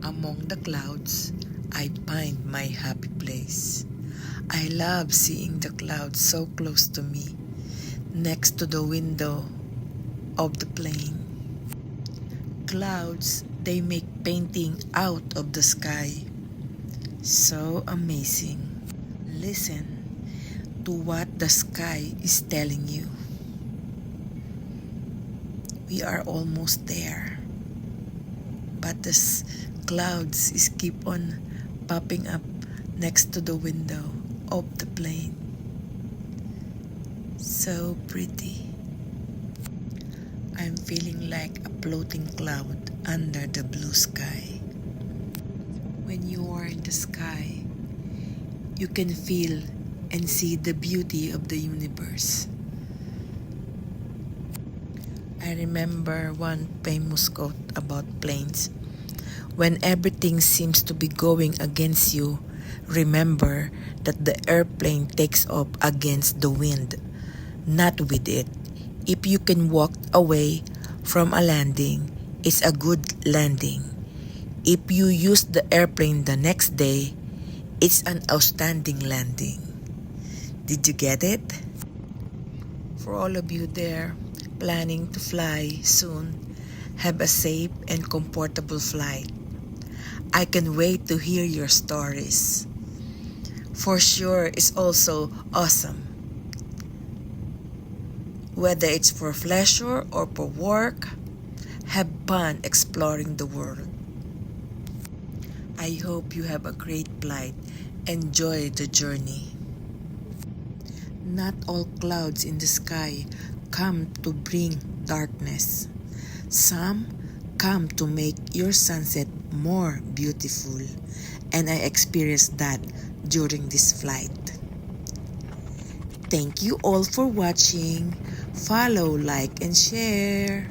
Among the clouds, I find my happy place. I love seeing the clouds so close to me, next to the window of the plane. Clouds, they make painting out of the sky. So amazing. Listen to what the sky is telling you. We are almost there. But the clouds is keep on popping up next to the window of the plane. So pretty. I'm feeling like a floating cloud under the blue sky. When you are in the sky, you can feel and see the beauty of the universe. I remember one famous quote about planes. When everything seems to be going against you, remember that the airplane takes off against the wind, not with it. If you can walk away from a landing, it's a good landing. If you use the airplane the next day, it's an outstanding landing. Did you get it? For all of you there planning to fly soon, have a safe and comfortable flight. I can wait to hear your stories. For sure, it's also awesome. Whether it's for pleasure or for work, have fun exploring the world. I hope you have a great flight. Enjoy the journey. Not all clouds in the sky come to bring darkness. Some come to make your sunset more beautiful, and I experienced that during this flight. Thank you all for watching. Follow, like, and share.